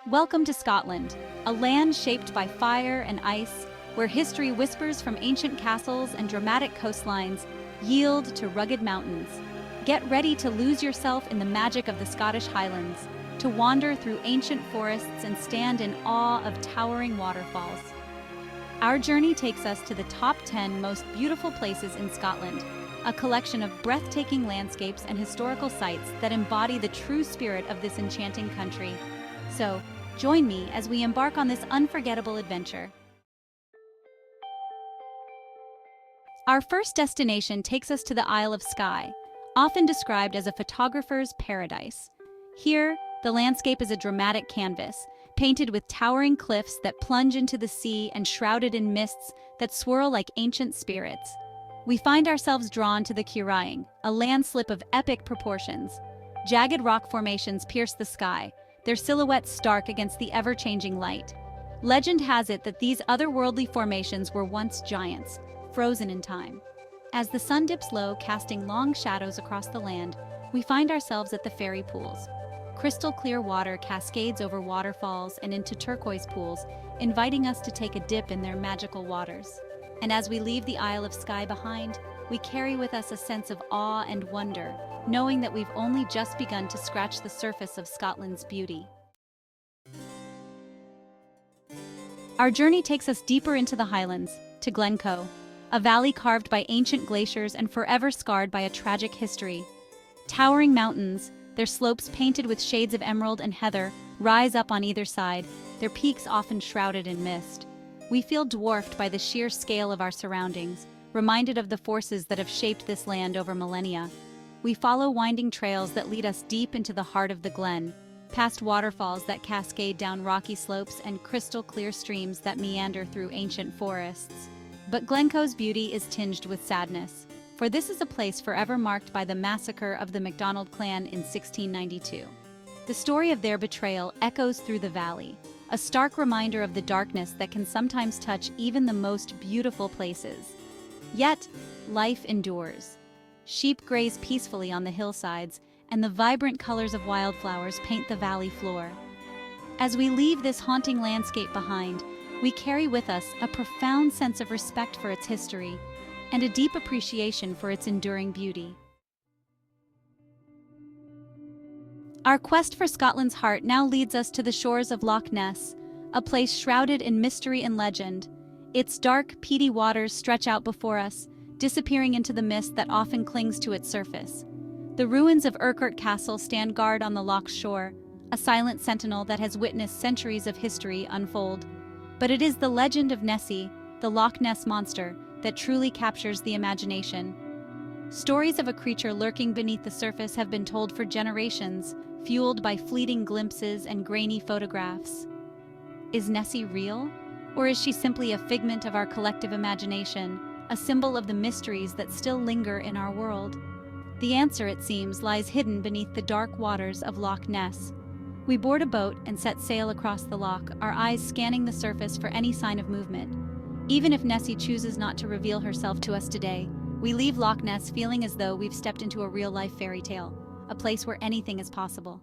Welcome to Scotland, a land shaped by fire and ice, where history whispers from ancient castles and dramatic coastlines yield to rugged mountains. Get ready to lose yourself in the magic of the Scottish Highlands, to wander through ancient forests and stand in awe of towering waterfalls. Our journey takes us to the top 10 most beautiful places in Scotland, a collection of breathtaking landscapes and historical sites that embody the true spirit of this enchanting country. So, join me as we embark on this unforgettable adventure. Our first destination takes us to the Isle of Skye, often described as a photographer's paradise. Here, the landscape is a dramatic canvas, painted with towering cliffs that plunge into the sea and shrouded in mists that swirl like ancient spirits. We find ourselves drawn to the Cairngorms, a landslip of epic proportions. Jagged rock formations pierce the sky, their silhouettes stark against the ever-changing light. Legend has it that these otherworldly formations were once giants, frozen in time. As the sun dips low, casting long shadows across the land, we find ourselves at the fairy pools. Crystal clear water cascades over waterfalls and into turquoise pools, inviting us to take a dip in their magical waters. And as we leave the Isle of Skye behind, we carry with us a sense of awe and wonder, knowing that we've only just begun to scratch the surface of Scotland's beauty. Our journey takes us deeper into the Highlands, to Glencoe, a valley carved by ancient glaciers and forever scarred by a tragic history. Towering mountains, their slopes painted with shades of emerald and heather, rise up on either side, their peaks often shrouded in mist. We feel dwarfed by the sheer scale of our surroundings, reminded of the forces that have shaped this land over millennia. We follow winding trails that lead us deep into the heart of the Glen, past waterfalls that cascade down rocky slopes and crystal-clear streams that meander through ancient forests. But Glencoe's beauty is tinged with sadness, for this is a place forever marked by the massacre of the MacDonald clan in 1692. The story of their betrayal echoes through the valley, a stark reminder of the darkness that can sometimes touch even the most beautiful places. Yet, life endures. Sheep graze peacefully on the hillsides, and the vibrant colors of wildflowers paint the valley floor. As we leave this haunting landscape behind, we carry with us a profound sense of respect for its history and a deep appreciation for its enduring beauty. Our quest for Scotland's heart now leads us to the shores of Loch Ness, a place shrouded in mystery and legend. Its dark, peaty waters stretch out before us, disappearing into the mist that often clings to its surface. The ruins of Urquhart Castle stand guard on the loch's shore, a silent sentinel that has witnessed centuries of history unfold. But it is the legend of Nessie, the Loch Ness monster, that truly captures the imagination. Stories of a creature lurking beneath the surface have been told for generations, fueled by fleeting glimpses and grainy photographs. Is Nessie real? Or is she simply a figment of our collective imagination, a symbol of the mysteries that still linger in our world? The answer, it seems, lies hidden beneath the dark waters of Loch Ness. We board a boat and set sail across the loch, our eyes scanning the surface for any sign of movement. Even if Nessie chooses not to reveal herself to us today, we leave Loch Ness feeling as though we've stepped into a real-life fairy tale, a place where anything is possible.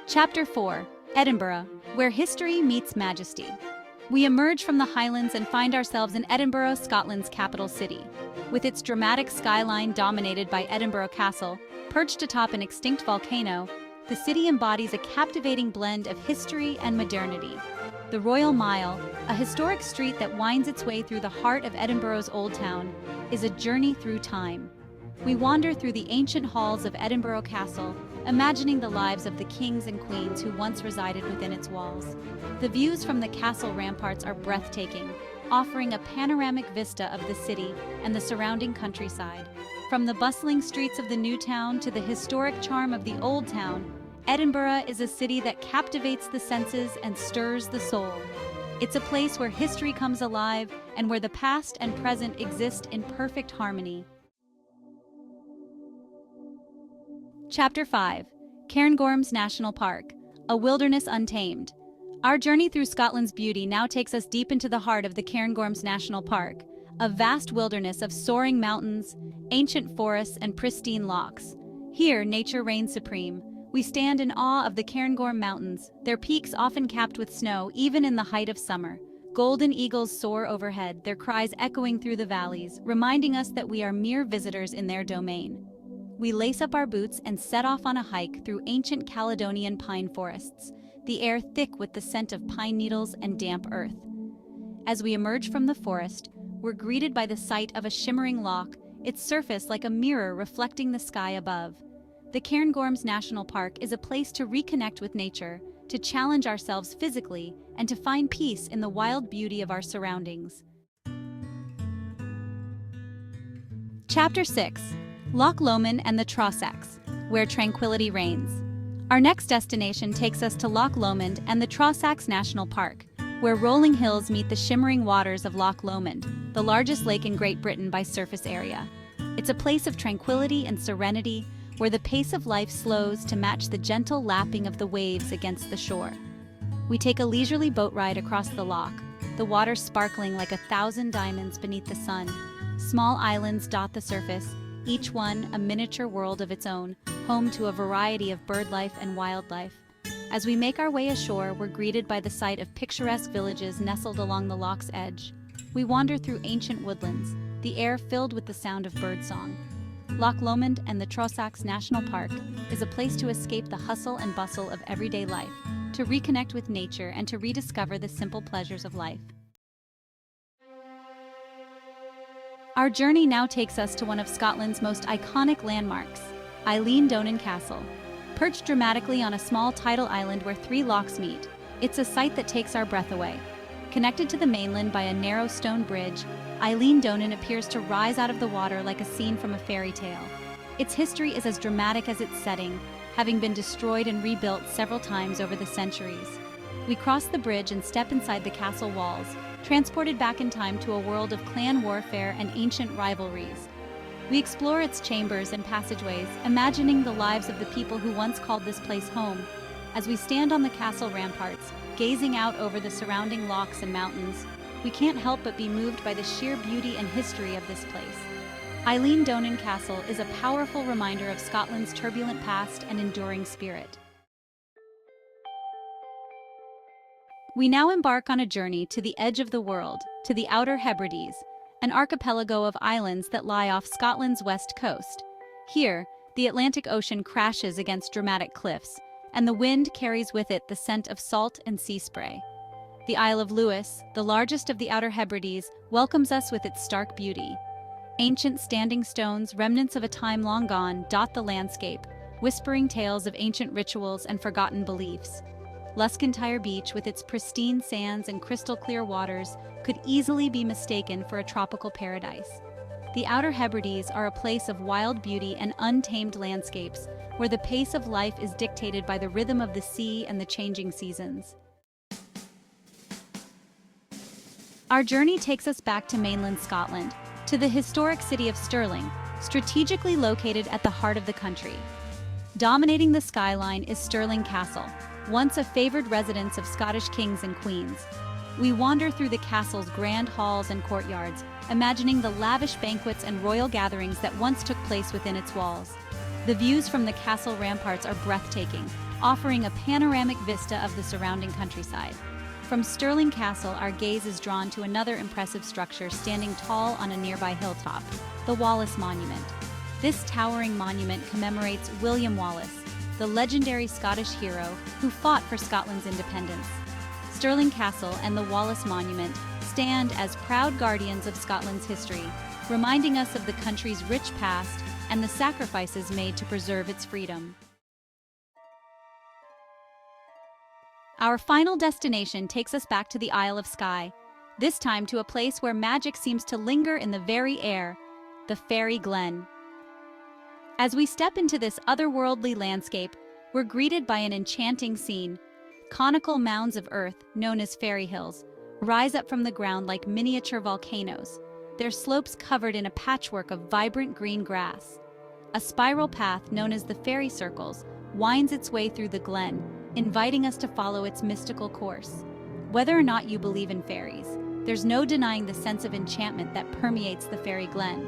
Chapter 4: Edinburgh, where history meets majesty. We emerge from the Highlands and find ourselves in Edinburgh, Scotland's capital city. With its dramatic skyline dominated by Edinburgh Castle, perched atop an extinct volcano, the city embodies a captivating blend of history and modernity. The Royal Mile, a historic street that winds its way through the heart of Edinburgh's Old Town, is a journey through time. We wander through the ancient halls of Edinburgh Castle, imagining the lives of the kings and queens who once resided within its walls. The views from the castle ramparts are breathtaking, offering a panoramic vista of the city and the surrounding countryside. From the bustling streets of the new town to the historic charm of the old town, Edinburgh is a city that captivates the senses and stirs the soul. It's a place where history comes alive and where the past and present exist in perfect harmony. Chapter 5: Cairngorms National Park, a wilderness untamed. Our journey through Scotland's beauty now takes us deep into the heart of the Cairngorms National Park, a vast wilderness of soaring mountains, ancient forests, and pristine lochs. Here, nature reigns supreme, We stand in awe of the Cairngorm Mountains, their peaks often capped with snow even in the height of summer. Golden eagles soar overhead, their cries echoing through the valleys, reminding us that we are mere visitors in their domain. We lace up our boots and set off on a hike through ancient Caledonian pine forests, the air thick with the scent of pine needles and damp earth. As we emerge from the forest, we're greeted by the sight of a shimmering loch, its surface like a mirror reflecting the sky above. The Cairngorms National Park is a place to reconnect with nature, to challenge ourselves physically, and to find peace in the wild beauty of our surroundings. Chapter 6: Loch Lomond and the Trossachs, where tranquility reigns. Our next destination takes us to Loch Lomond and the Trossachs National Park, where rolling hills meet the shimmering waters of Loch Lomond, the largest lake in Great Britain by surface area. It's a place of tranquility and serenity, where the pace of life slows to match the gentle lapping of the waves against the shore. We take a leisurely boat ride across the loch, the water sparkling like 1,000 diamonds beneath the sun. Small islands dot the surface, each one a miniature world of its own, home to a variety of bird life and wildlife. As we make our way ashore, we're greeted by the sight of picturesque villages nestled along the loch's edge. We wander through ancient woodlands, the air filled with the sound of birdsong. Loch Lomond and the Trossachs National Park is a place to escape the hustle and bustle of everyday life, to reconnect with nature and to rediscover the simple pleasures of life. Our journey now takes us to one of Scotland's most iconic landmarks, Eilean Donan Castle. Perched dramatically on a small tidal island where 3 lochs meet, it's a sight that takes our breath away. Connected to the mainland by a narrow stone bridge, Eilean Donan appears to rise out of the water like a scene from a fairy tale. Its history is as dramatic as its setting, having been destroyed and rebuilt several times over the centuries. We cross the bridge and step inside the castle walls, transported back in time to a world of clan warfare and ancient rivalries. We explore its chambers and passageways, imagining the lives of the people who once called this place home. As we stand on the castle ramparts, gazing out over the surrounding lochs and mountains, we can't help but be moved by the sheer beauty and history of this place. Eilean Donan Castle is a powerful reminder of Scotland's turbulent past and enduring spirit. We now embark on a journey to the edge of the world, to the Outer Hebrides, an archipelago of islands that lie off Scotland's west coast. Here, the Atlantic Ocean crashes against dramatic cliffs, and the wind carries with it the scent of salt and sea spray. The Isle of Lewis, the largest of the Outer Hebrides, welcomes us with its stark beauty. Ancient standing stones, remnants of a time long gone, dot the landscape, whispering tales of ancient rituals and forgotten beliefs. Luscantire Beach, with its pristine sands and crystal-clear waters, could easily be mistaken for a tropical paradise. The Outer Hebrides are a place of wild beauty and untamed landscapes, where the pace of life is dictated by the rhythm of the sea and the changing seasons. Our journey takes us back to mainland Scotland, to the historic city of Stirling, strategically located at the heart of the country. Dominating the skyline is Stirling Castle, once a favored residence of Scottish kings and queens. We wander through the castle's grand halls and courtyards, imagining the lavish banquets and royal gatherings that once took place within its walls. The views from the castle ramparts are breathtaking, offering a panoramic vista of the surrounding countryside. From Stirling Castle, our gaze is drawn to another impressive structure standing tall on a nearby hilltop, the Wallace Monument. This towering monument commemorates William Wallace, the legendary Scottish hero who fought for Scotland's independence. Stirling Castle and the Wallace Monument stand as proud guardians of Scotland's history, reminding us of the country's rich past and the sacrifices made to preserve its freedom. Our final destination takes us back to the Isle of Skye, this time to a place where magic seems to linger in the very air, the fairy Glen. As we step into this otherworldly landscape, we're greeted by an enchanting scene. Conical mounds of earth, known as fairy hills, rise up from the ground like miniature volcanoes, their slopes covered in a patchwork of vibrant green grass. A spiral path known as the fairy circles winds its way through the glen, inviting us to follow its mystical course. Whether or not you believe in fairies, there's no denying the sense of enchantment that permeates the fairy glen.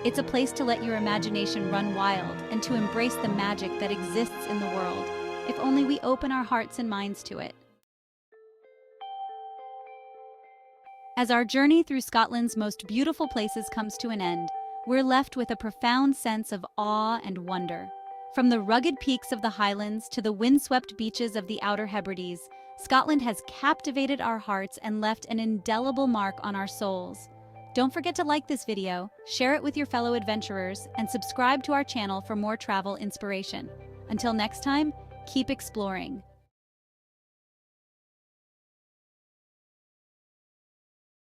It's a place to let your imagination run wild and to embrace the magic that exists in the world, if only we open our hearts and minds to it. As our journey through Scotland's most beautiful places comes to an end, we're left with a profound sense of awe and wonder. From the rugged peaks of the Highlands to the windswept beaches of the Outer Hebrides, Scotland has captivated our hearts and left an indelible mark on our souls. Don't forget to like this video, share it with your fellow adventurers, and subscribe to our channel for more travel inspiration. Until next time, keep exploring.